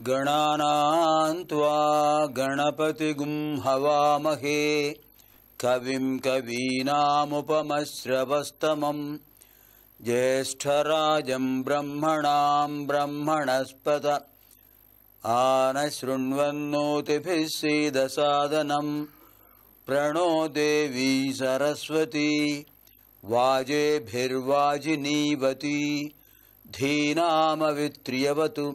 गणानां त्वा गणपतिगुं हवामहे कविं कवीनामुपमश्रवस्तमं ज्येष्ठराजं ब्रह्मणां ब्रह्मणस्पत आनशृण्वन्नोतिभिः सीदसादनं प्रणो देवी सरस्वती वाजेभिर्वाजिनीवती धीनामवित्र्यवतु।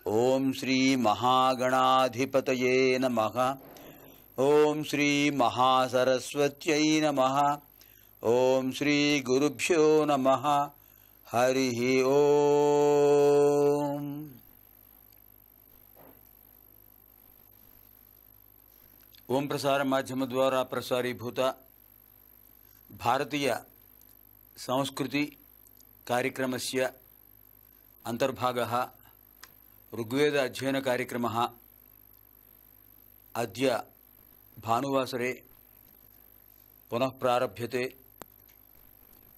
ओम श्री महागणाधिपतये नमः। ओम श्री महासरस्वत्यै नमः। ओम श्री गुरुभ्यो नमः। हरिः ओम। ओम प्रसार माध्यम द्वारा प्रसारीभूत भारतीय संस्कृति कार्यक्रमस्य अंतर्भागः ऋग्वेद अध्ययन कार्यक्रमः अद्य भानुवासरे पुनः प्रारभ्यते।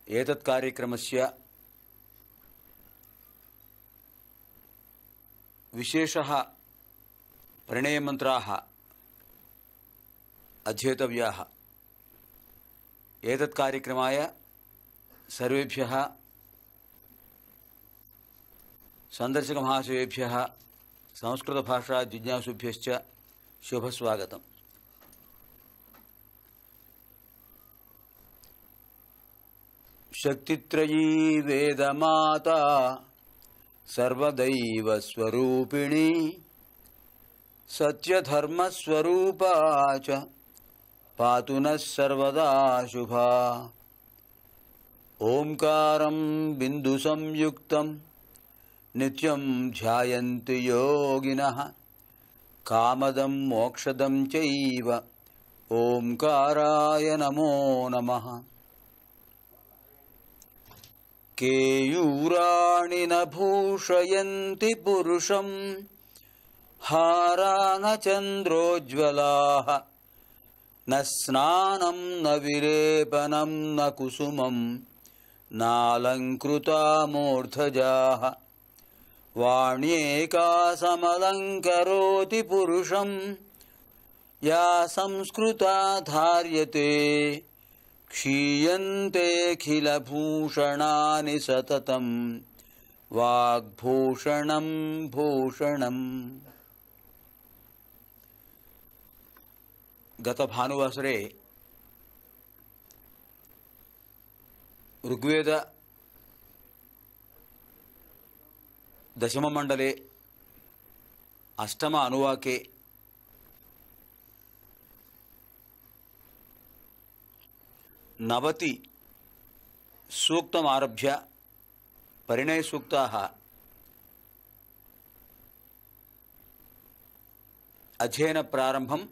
एतत् कार्यक्रमस्य विशेषः परिणयमन्त्राः अध्येतव्याः। एतत् कार्यक्रमाय सर्वेभ्यः संदर्शक महाशयेभ्यः संस्कृतभाषा जिज्ञासुभ्यश्च शुभस्वागतम्। शक्तित्रयी वेदमाता सर्वदैवस्वरूपिणी सत्यधर्मस्वरूपा च पातु नः सर्वदा शुभा। ओंकारं बिन्दुसंयुक्तं नित्यं ध्यायन्ति योगिनः कामदं मोक्षदं चैव ओंकाराय नमो नमः। केयूराणि न भूषयन्ति पुरुषं हारा न चन्द्रोज्ज्वलाः न स्नानं न विलेपनं न कुसुमं नालङ्कृता मूर्धजाः। वाण्येका समलङ्करोति पुरुषं या संस्कृता धार्यते क्षीयन्तेऽखिलभूषणानि सततं वाग्भूषणं भूषणम्। गत भानुवासरे ऋग्वेद दशममण्डले अष्टम अनुवाके नवति सूक्तमारभ्य परिणयसूक्ताः अध्ययन प्रारंभम्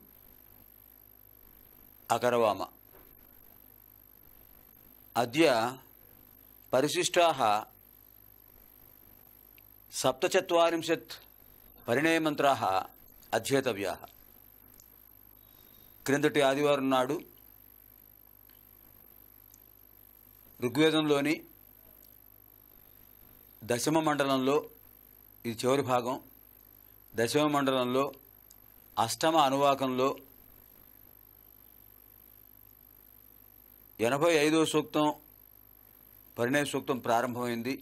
अकरवाम। अद्य परिशिष्टाः सप्तचत्वारिंशत् परिणयमन्त्राः अध्येतव्याः। క్రిందటి ఆదివారం నాడు ఋగ్వేదంలోని దశమ మండలంలో, ఇది చివరి భాగం, దశమ మండలంలో అష్టమ అనువాకంలో 85వ సూక్తం పరిణయ సూక్తం ప్రారంభమైంది.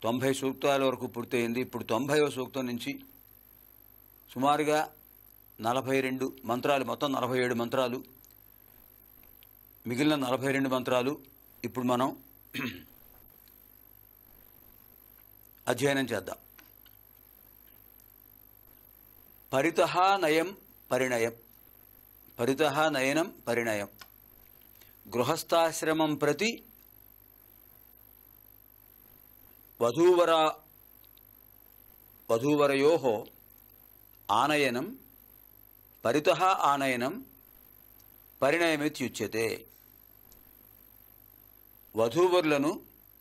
90 సూక్తాల వరకు పూర్తయింది. ఇప్పుడు 90వ సూక్తం నుంచి సుమారుగా 42 మంత్రాలు, మొత్తం 47 మంత్రాలు, మిగిలిన 42 మంత్రాలు ఇప్పుడు మనం అధ్యయనం చేద్దాం. పరితః నయం పరిణయం, పరితః నయనం పరిణయం. గృహస్థాశ్రమం ప్రతి వధూవరయోః ఆనయనం పరితః ఆనయనం పరిణయమిత్యుచ్యతే. వధూవరులను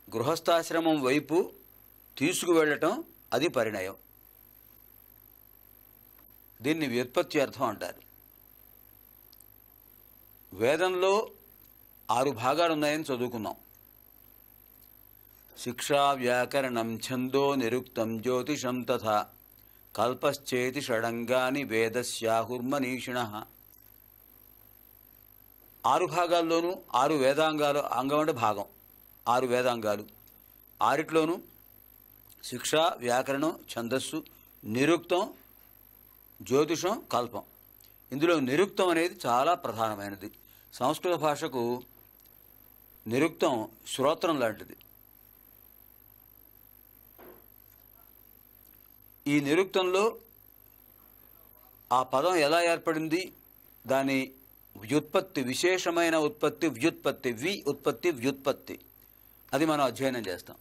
గృహస్థాశ్రమం వైపు తీసుకువెళ్ళటం అది పరిణయం. దీన్ని వ్యుత్పత్త్యర్థం అంటారు. వేదంలో 6 భాగాలు ఉన్నాయని చదువుకున్నాం. శిక్షా వ్యాకరణం ఛందో నిరుక్తం జ్యోతిషం తథా కల్పశ్చేతి షడంగాని వేదస్యాహుర్మనీషిణః. 6 భాగాల్లోనూ 6 వేదాంగాలు, అంగం అంటే భాగం, 6 వేదాంగాలు. 6ట్లోనూ శిక్ష, వ్యాకరణం, ఛందస్సు, నిరుక్తం, జ్యోతిషం, కల్పం. ఇందులో నిరుక్తం అనేది చాలా ప్రధానమైనది. సంస్కృత భాషకు నిరుక్తం శ్రోత్రం లాంటిది. ఈ నిరుక్తంలో ఆ పదం ఎలా ఏర్పడింది, దాని వ్యుత్పత్తి, విశేషమైన ఉత్పత్తి, వ్యుత్పత్తి, ఉత్పత్తి, వ్యుత్పత్తి, అది మనం అధ్యయనం చేస్తాం.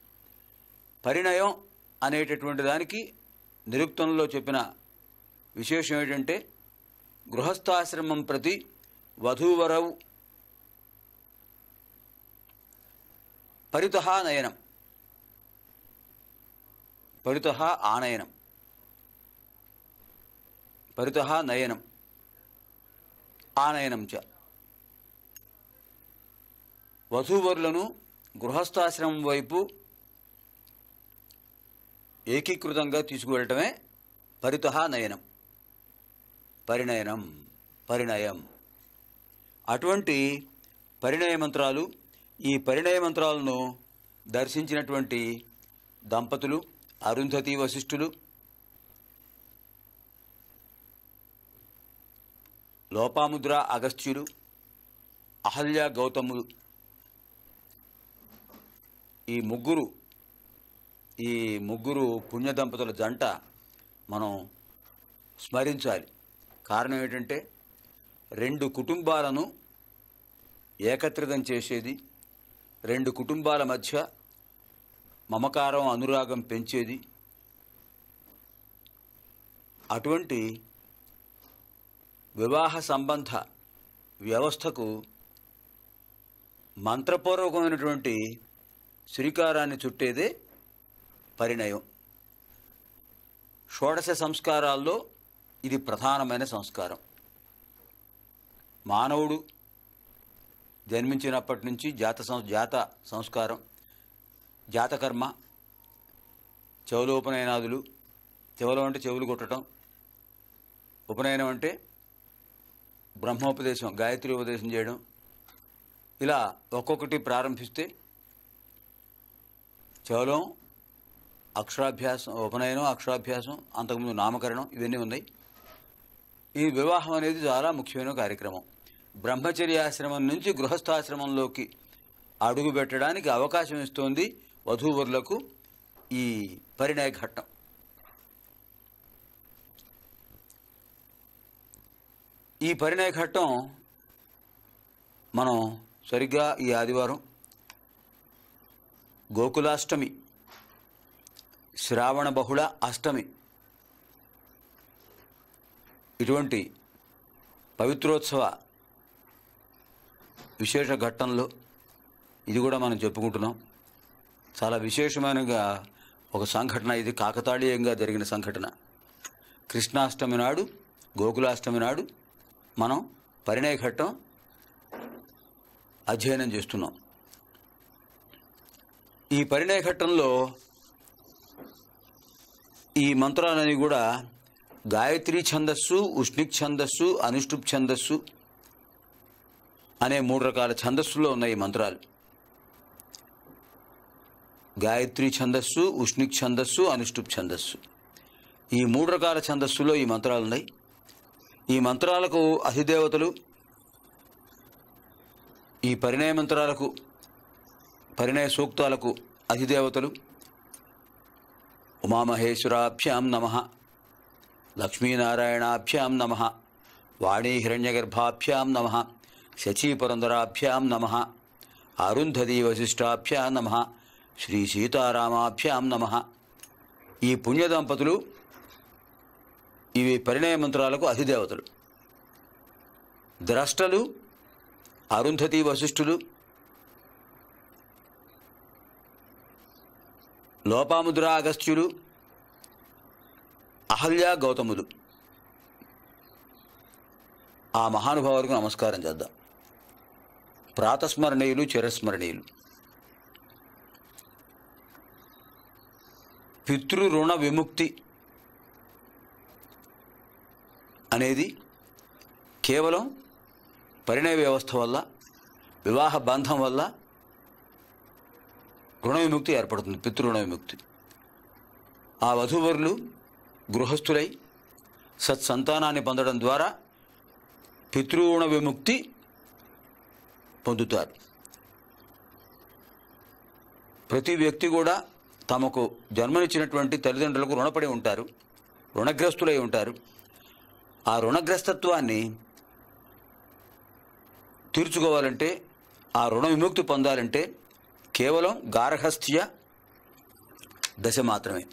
పరిణయం అనేటటువంటి దానికి నిరుక్తంలో చెప్పిన విశేషం ఏంటంటే గృహస్థాశ్రమం ప్రతి వధూవరవు పరితః నయనం, పరితః ఆనయనం, పరితః నయనం, ఆనయనం చ. వధూవరులను గృహస్థాశ్రమం వైపు ఏకీకృతంగా తీసుకువెళ్ళటమే పరితః నయనం, పరిణయనం, పరిణయం. అటువంటి పరిణయ మంత్రాలు, ఈ పరిణయ మంత్రాలను దర్శించినటువంటి దంపతులు అరుంధతి వశిష్ఠులు, లోపాముద్ర అగస్త్యులు, అహల్య గౌతములు, ఈ ముగ్గురు పుణ్య దంపతుల జంట మనం స్మరించాలి. కారణం ఏంటంటే 2 కుటుంబాలను ఏకత్రితం చేసేది, 2 కుటుంబాల మధ్య మమకారం, అనురాగం పెంచేది. అటువంటి వివాహ సంబంధ వ్యవస్థకు మంత్రపూర్వకమైనటువంటి శ్రీకారాన్ని చుట్టేదే పరిణయం. షోడశ సంస్కారాల్లో ఇది ప్రధానమైన సంస్కారం. మానవుడు జన్మించినప్పటి నుంచి జాత సంస్కారం, జాతకర్మ, చెవులోపనయనాదులు, చెవులు అంటే చెవులు కొట్టడం, ఉపనయనం అంటే బ్రహ్మోపదేశం, గాయత్రి ఉపదేశం చేయడం, ఇలా ఒక్కొక్కటి ప్రారంభిస్తే కేవలం అక్షరాభ్యాసం, ఉపనయనం, అక్షరాభ్యాసం, అంతకుముందు నామకరణం, ఇవన్నీ ఉన్నాయి. ఈ వివాహం అనేది చాలా ముఖ్యమైన కార్యక్రమం. బ్రహ్మచర్యాశ్రమం నుంచి గృహస్థాశ్రమంలోకి అడుగు పెట్టడానికి అవకాశం ఇస్తోంది వధూవరులకు ఈ పరిణయ ఘట్టం. ఈ పరిణయ ఘట్టం మనం సరిగ్గా ఈ ఆదివారం గోకులాష్టమి, శ్రావణ బహుళ అష్టమి, ఇటువంటి పవిత్రోత్సవ విశేష ఘట్టంలో ఇది కూడా మనం చెప్పుకుంటున్నాం. చాలా విశేషమైనగా ఒక సంఘటన ఇది, కాకతాళీయంగా జరిగిన సంఘటన. కృష్ణాష్టమి నాడు, గోకులాష్టమి నాడు మనం పరిణయ ఘట్టం అధ్యయనం చేస్తున్నాం. ఈ పరిణయ ఘట్టంలో ఈ మంత్రాలన్నీ కూడా గాయత్రీ ఛందస్సు, ఉష్ణిక్ ఛందస్సు, అనుష్ఠుప్ ఛందస్సు అనే 3 రకాల ఛందస్సులో ఉన్నాయి ఈ మంత్రాలు. గాయత్రీ ఛందస్సు, ఉష్ణిక్ ఛందస్సు, అనుష్ఠుప్ ఛందస్సు, ఈ 3 రకాల ఛందస్సులో ఈ మంత్రాలు ఉన్నాయి. ఈ మంత్రాలకు అధిదేవతలు, ఈ పరిణయ మంత్రాలకు, పరిణయ సూక్తాలకు అధిదేవతలు ఉమామహేశ్వరాభ్యాం నమః, లక్ష్మీనారాయణాభ్యాం నమః, వాణీ హిరణ్యగర్భాభ్యాం నమః, శచీపురందరాభ్యాం నమః. అరుంధతీ వశిష్టాభ్యాం నమః. శ్రీ సీతారామాభ్యాం నమః. ఈ పుణ్య దంపతులు ఇవి పరిణయ మంత్రాలకు అధిదేవతలు. ద్రష్టలు అరుంధతీ వశిష్ఠులు, లోపాముద్ర అగస్త్యులు, అహల్య గౌతములు. ఆ మహానుభావులకు నమస్కారం చేద్దాం. ప్రాతస్మరణీయులు, చిరస్మరణీయులు. పితృరుణ విముక్తి అనేది కేవలం పరిణయ వ్యవస్థ వల్ల, వివాహ బంధం వల్ల రుణ విముక్తి ఏర్పడుతుంది. పితృరుణ విముక్తి. ఆ వధూవరులు గృహస్థులై సత్సంతానాన్ని పొందడం ద్వారా పితృరుణ విముక్తి పొందుతారు. ప్రతి వ్యక్తి కూడా తమకు జన్మనిచ్చినటువంటి తల్లిదండ్రులకు రుణపడి ఉంటారు, రుణగ్రస్తులై ఉంటారు. ఆ రుణగ్రస్తత్వాన్ని తీర్చుకోవాలంటే, ఆ రుణ విముక్తి పొందాలంటే కేవలం గార్హస్థ్య దశ మాత్రమే.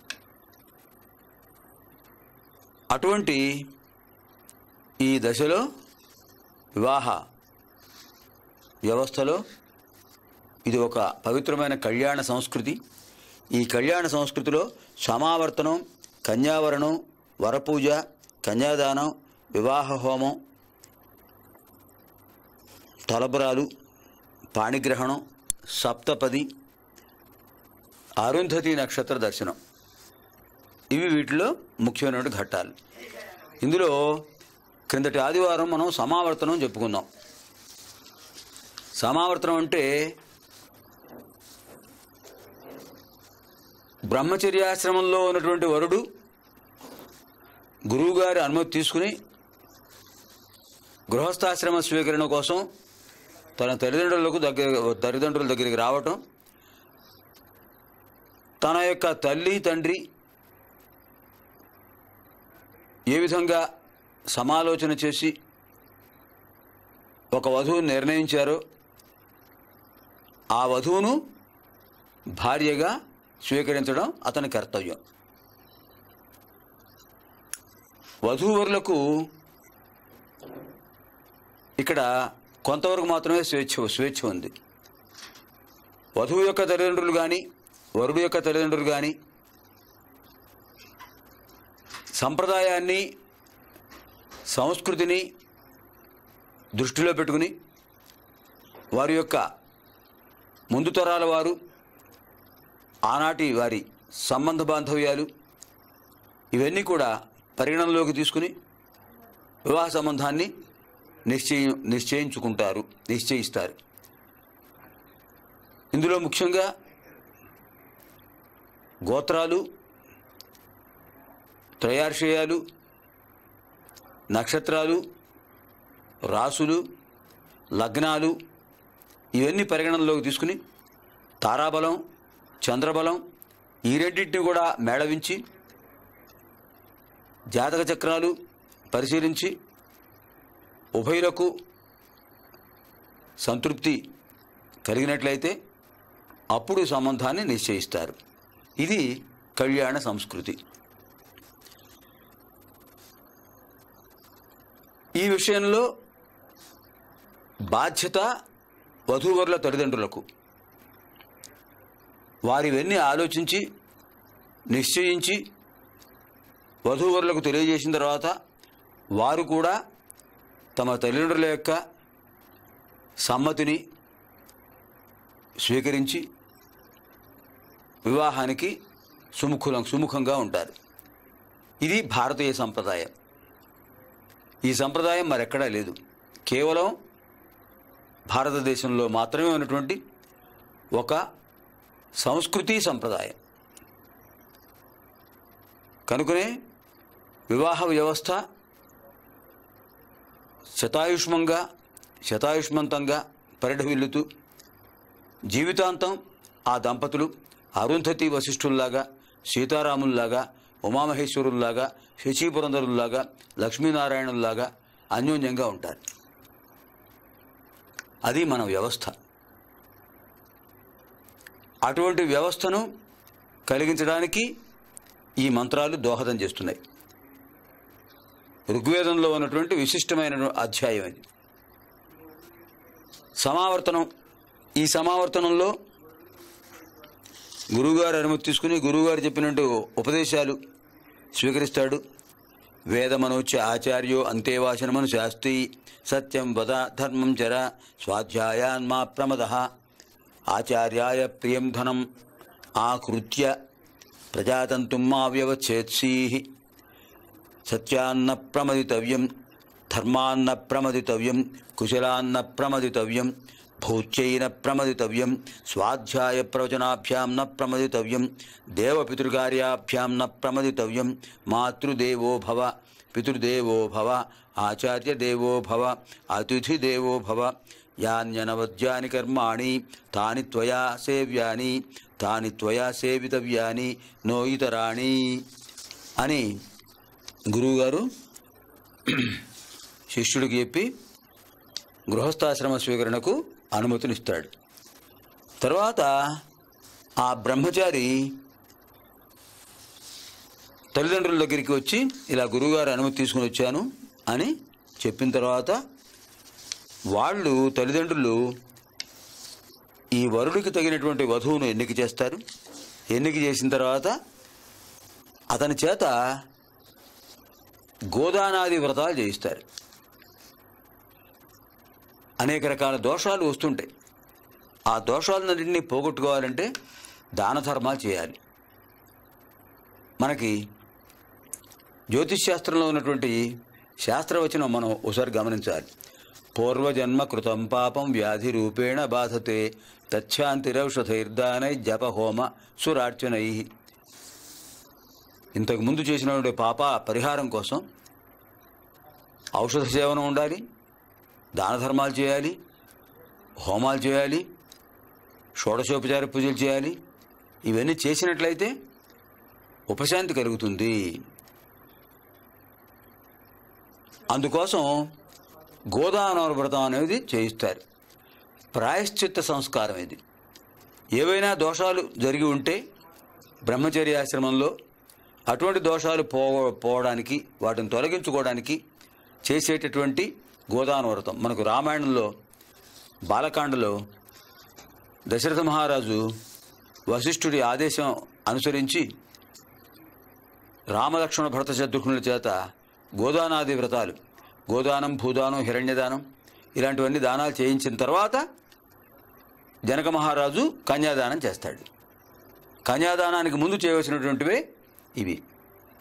అటువంటి ఈ దశలో వివాహ వ్యవస్థలో ఇది ఒక పవిత్రమైన కళ్యాణ సంస్కృతి. ఈ కళ్యాణ సంస్కృతిలో సమావర్తనం, కన్యావరణం, వరపూజ, కన్యాదానం, వివాహ హోమం, తలబరాలు, పాణిగ్రహణం, సప్తపది, అరుంధతి నక్షత్ర దర్శనం, ఇవి వీటిలో ముఖ్యమైన ఘట్టాలు. ఇందులో క్రిందటి ఆదివారం మనం సమావర్తనం చెప్పుకుందాం. సమావర్తనం అంటే బ్రహ్మచర్యాశ్రమంలో ఉన్నటువంటి వరుడు గురువుగారి అనుమతి తీసుకుని గృహస్థాశ్రమ స్వీకరణ కోసం తన తల్లిదండ్రుల దగ్గరికి రావటం, తన యొక్క తల్లి తండ్రి ఏ విధంగా సమాలోచన చేసి ఒక వధువును నిర్ణయించారో ఆ వధువును భార్యగా స్వీకరించడం అతని కర్తవ్యం. వధూవరులకు ఇక్కడ కొంతవరకు మాత్రమే స్వేచ్ఛ ఉంది. వధువు యొక్క తల్లిదండ్రులు కానీ, వరుడు యొక్క తల్లిదండ్రులు కానీ సంప్రదాయాన్ని, సంస్కృతిని దృష్టిలో పెట్టుకుని వారి యొక్క ముందు తరాల వారు ఆనాటి వారి సంబంధ బాంధవ్యాలు ఇవన్నీ కూడా పరిగణనలోకి తీసుకుని వివాహ సంబంధాన్ని నిశ్చయిస్తారు. ఇందులో ముఖ్యంగా గోత్రాలు, త్రయార్షయాలు, నక్షత్రాలు, రాసులు, లగ్నాలు ఇవన్నీ పరిగణనలోకి తీసుకుని తారాబలం, చంద్రబలం ఈ రెండింటిని కూడా మేళవించి జాతక చక్రాలు పరిశీలించి ఉభయులకు సంతృప్తి కలిగినట్లయితే అప్పుడు సంబంధాన్ని నిశ్చయిస్తారు. ఇది కళ్యాణ సంస్కృతి. ఈ విషయంలో బాధ్యత వధూవరుల తల్లిదండ్రులకు. వారివన్నీ ఆలోచించి నిశ్చయించి వధూవరులకు తెలియజేసిన తర్వాత వారు కూడా తమ తల్లిదండ్రుల యొక్క సమ్మతిని స్వీకరించి వివాహానికి సుముఖంగా ఉంటారు. ఇది భారతీయ సంప్రదాయం. ఈ సంప్రదాయం మరెక్కడా లేదు. కేవలం భారతదేశంలో మాత్రమే ఉన్నటువంటి ఒక సంస్కృతి సంప్రదాయం. కనుకనే వివాహ వ్యవస్థ శతాయుష్మంతంగా పరిఢవిల్లుతూ జీవితాంతం ఆ దంపతులు అరుంధతి వశిష్ఠుల్లాగా, సీతారాముల్లాగా, ఉమామహేశ్వరుల్లాగా, శశీపురంధరుల్లాగా, లక్ష్మీనారాయణుల్లాగా అన్యోన్యంగా ఉంటారు. అది మన వ్యవస్థ. అటువంటి వ్యవస్థను కలిగించడానికి ఈ మంత్రాలు దోహదం చేస్తున్నాయి. ఋగ్వేదంలో ఉన్నటువంటి విశిష్టమైన అధ్యాయం ఇది. సమావర్తనం. ఈ సమావర్తనంలో గురువుగారు అనుమతి తీసుకుని గురువుగారు చెప్పినట్టు ఉపదేశాలు స్వీకరిస్తాడు. వేదమనోచ్చ ఆచార్యో అంతేవాచనమను శాస్త్రి సత్యం వద ధర్మం చర స్వాధ్యాయాన్మా ప్రమదః ఆచార్యాయ ప్రియం ధనం ఆకృత్య ప్రజాతంతుం మా వ్యవచ్ఛేత్సీః సత్యాన్న ప్రమదితవ్యం ధర్మాన్న ప్రమదితవ్యం కుశలాన్న ప్రమదితవ్యం భూత్యైన ప్రమదితవ్యం స్వాధ్యాయ ప్రవచనాభ్యాం న ప్రమదితవ్యం దేవపితృకార్యాభ్యాం న ప్రమదితవ్యం మాతృదేవో భవ పితృదేవో భవ ఆచార్య దేవో భవ అతిథి దేవో భవ యాన్యనవద్యాని కర్మాణి తాని త్వయా సేవ్యాని తాని త్వయా సేవితవ్యాని నో ఇతరాణి అని గురువుగారు శిష్యుడికి చెప్పి గృహస్థాశ్రమ స్వీకరణకు అనుమతినిస్తాడు. తర్వాత ఆ బ్రహ్మచారి తల్లిదండ్రుల దగ్గరికి వచ్చి ఇలా గురువుగారు అనుమతి తీసుకుని వచ్చాను అని చెప్పిన తర్వాత వాళ్ళు తల్లిదండ్రులు ఈ వరుడికి తగినటువంటి వధువును ఎన్నిక చేస్తారు. ఎన్నిక చేసిన తర్వాత అతని చేత గోదానాది వ్రతాలు చేయిస్తారు. అనేక రకాల దోషాలు వస్తుంటాయి. ఆ దోషాలన్నింటినీ పోగొట్టుకోవాలంటే దాన ధర్మాలు చేయాలి. మనకి జ్యోతిష్ శాస్త్రంలో ఉన్నటువంటి శాస్త్రవచనం మనం ఒకసారి గమనించాలి. పూర్వజన్మ కృతం పాపం వ్యాధి రూపేణ బాధతే తచ్ఛాంతిరౌషధైర్దానై జపహోమ సురార్చనై. ఇంతకుముందు చేసినటువంటి పాప పరిహారం కోసం ఔషధ సేవనం ఉండాలి, దాన ధర్మాలు చేయాలి, హోమాలు చేయాలి, షోడశోపచార పూజలు చేయాలి. ఇవన్నీ చేసినట్లయితే ఉపశాంతి కలుగుతుంది. అందుకోసం గోదాన వ్రతం అనేది చేయిస్తారు. ప్రాయశ్చిత్త సంస్కారం ఇది. ఏవైనా దోషాలు జరిగి ఉంటే బ్రహ్మచర్యాశ్రమంలో అటువంటి దోషాలు పోవడానికి వాటిని తొలగించుకోవడానికి చేసేటటువంటి గోదాన వ్రతం. మనకు రామాయణంలో బాలకాండలో దశరథ మహారాజు వశిష్ఠుడి ఆదేశం అనుసరించి రామలక్ష్మణ భరత శత్రుఘ్నుల చేత గోదానాది వ్రతాలు, గోదానం, భూదానం, హిరణ్యదానం ఇలాంటివన్నీ దానాలు చేయించిన తర్వాత జనక మహారాజు కన్యాదానం చేస్తాడు. కన్యాదానానికి ముందు చేయవలసినటువంటివే ఇవి.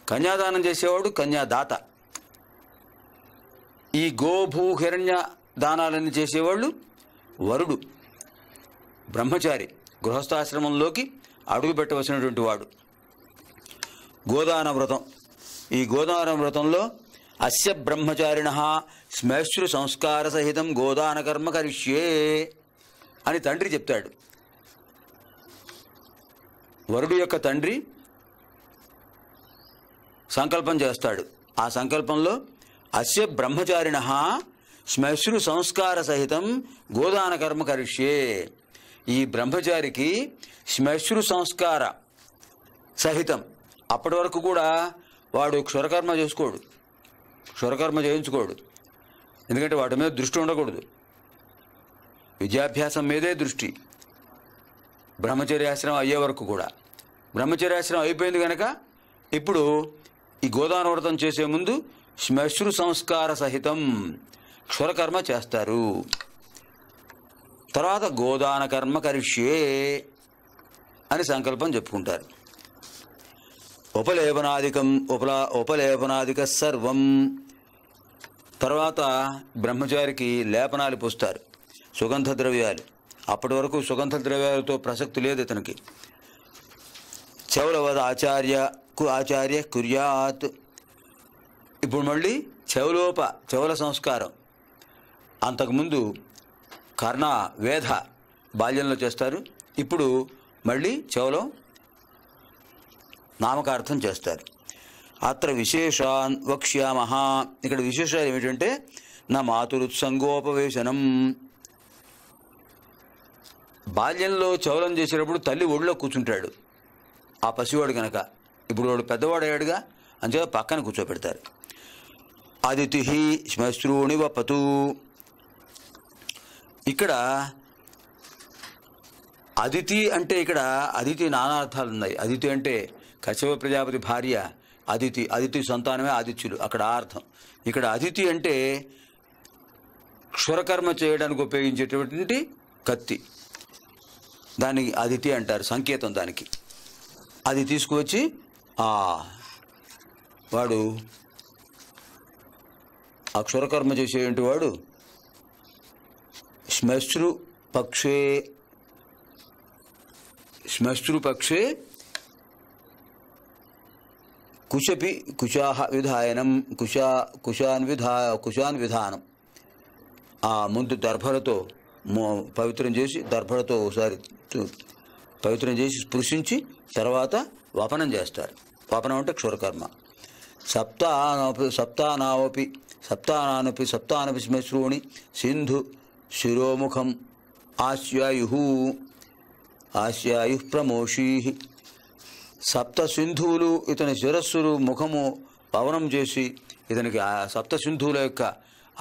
కన్యాదానం చేసేవాడు కన్యాదాత. ఈ గోభూ హిరణ్య దానాలన్నీ చేసేవాళ్ళు వరుడు, బ్రహ్మచారి, గృహస్థాశ్రమంలోకి అడుగు పెట్టవలసినటువంటి వాడు. గోదాన వ్రతం. ఈ గోదాన వ్రతంలో అస్య బ్రహ్మచారిణ శ్మశ్రు సంస్కార సహితం గోదాన కర్మ కరిష్యే అని తండ్రి చెప్తాడు. వరుడు యొక్క తండ్రి సంకల్పం చేస్తాడు. ఆ సంకల్పంలో అస్య బ్రహ్మచారిణ శ్మశ్రు సంస్కార సహితం గోదాన కర్మ కరిష్యే. ఈ బ్రహ్మచారికి శ్మశ్రు సంస్కార సహితం, అప్పటి వరకు కూడా వాడు క్షురకర్మ చేసుకోడు, క్షురకర్మ చేయించుకోడు. ఎందుకంటే వాటి మీద దృష్టి ఉండకూడదు. విద్యాభ్యాసం మీదే దృష్టి. బ్రహ్మచర్యాశ్రమం అయ్యే వరకు కూడా. బ్రహ్మచర్యాశ్రమం అయిపోయింది కనుక ఇప్పుడు ఈ గోదాన వ్రతం చేసే ముందు శ్మశ్రు సంస్కార సహితం క్షురకర్మ చేస్తారు. తర్వాత గోదాన కర్మ కరిష్యే అని సంకల్పం చెప్పుకుంటారు. ఉపలేపనాదిక సర్వం. తర్వాత బ్రహ్మచారికి లేపనాలు పూస్తారు, సుగంధ ద్రవ్యాలు. అప్పటి వరకు సుగంధ ద్రవ్యాలతో ప్రసక్తి లేదు ఇతనికి. చెవులవద ఆచార్య కుర్యాత్. ఇప్పుడు మళ్ళీ చెవుల సంస్కారం. అంతకుముందు కర్ణ వేద బాల్యంలో చేస్తారు. ఇప్పుడు మళ్ళీ చెవులో నామకార్థం చేస్తారు. అత్ర విశేషాన్ వక్ష్యామః. ఇక్కడ విశేషాలు ఏమిటంటే నా మాతురుత్సంగోపవేశనం. బాల్యంలో చౌలం చేసేటప్పుడు తల్లి ఒళ్ళో కూర్చుంటాడు ఆ పసివాడు కనుక. ఇప్పుడు వాడు పెద్దవాడు అయ్యాడుగా, అంచేత పక్కన కూర్చోబెడతారు. అదితి శ్మశ్రూణి వపతు. ఇక్కడ అదితి అంటే ఇక్కడ అదితి నానార్థాలు ఉన్నాయి. అదితి అంటే కశ్యప ప్రజాపతి భార్య అదితి, అదితి సంతానమే ఆదిత్యులు, అక్కడ ఆ అర్థం. ఇక్కడ అదితి అంటే క్షురకర్మ చేయడానికి ఉపయోగించేటటువంటి కత్తి, దానికి అదితి అంటారు, సంకేతం దానికి. అది తీసుకువచ్చి వాడు ఆ క్షురకర్మ చేసేటువంటి వాడు శ్మశ్రు పక్షే కుశపి కుశాహ విధాయనం కుశాన్ విధానం. ఆ ముందు దర్భలతో పవిత్రం చేసి, దర్భలతో ఒకసారి పవిత్రం చేసి స్పృశించి తర్వాత వపనం చేస్తారు. వపనం అంటే క్షురకర్మ. సప్తానానపి శ్మశ్రూణి సింధు శిరోముఖం ఆస్యాయు ప్రమోషీ. సప్త సింధువులు ఇతని శిరస్సులు ముఖము పవనం చేసి ఇతనికి ఆ సప్త సింధువుల యొక్క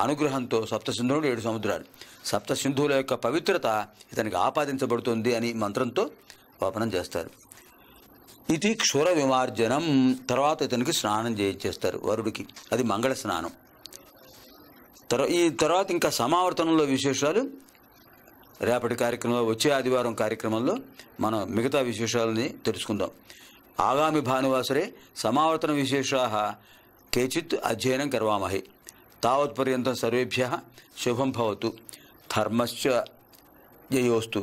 అనుగ్రహంతో, సప్త సింధువులు 7 సముద్రాలు, సప్త సింధువుల యొక్క పవిత్రత ఇతనికి ఆపాదించబడుతుంది అని మంత్రంతో వపనం చేస్తారు. ఇది క్షుర విమార్జనం. తర్వాత ఇతనికి స్నానం చేయించేస్తారు వరుడికి, అది మంగళ స్నానం. ఈ తర్వాత ఇంకా సమావర్తనంలో విశేషాలు రేపటి కార్యక్రమంలో, వచ్చే ఆదివారం కార్యక్రమంలో మనం మిగతా విశేషాలని తెలుసుకుందాం. ఆగామి భానువాసరే సమావర్తన విశేషాः కేచిత్ అధ్యయనం కర్వామహే. తావత్పర్యంతం సర్వేభ్యः శుభం భవతు. ధర్మశ్చ జయోస్తు.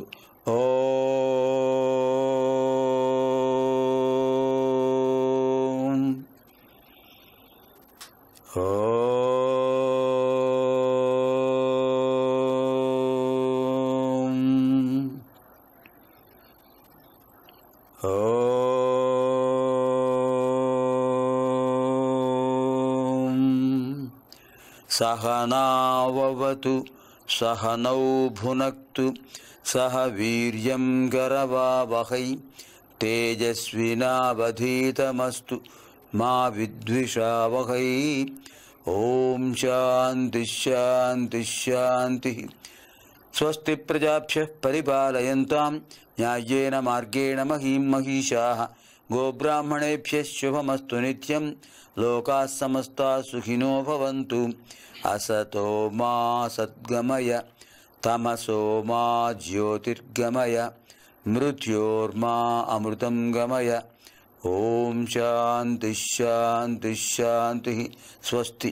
సహనావవతు సహనౌ భునక్తు సహ వీర్యం గరవావహై తేజస్వినావధీతమస్తు మా విద్విషావహై. ఓం శాంతి శాంతి శాంతి. స్వస్తి ప్రజాభ్యః పరిపాలయంతాం న్యాయేన మార్గేణ మహీం మహిషాః. గోబ్రాహ్మణేభ్యః శుభమస్తు నిత్యం. లోకాః సమస్తాః సుఖినో భవంతు. అసతో మా సద్గమయ తమసో మా జ్యోతిర్గమయ మృత్యోర్మా అమృతం గమయ. ఓం శాంతి శాంతి శాంతి. స్వస్తి.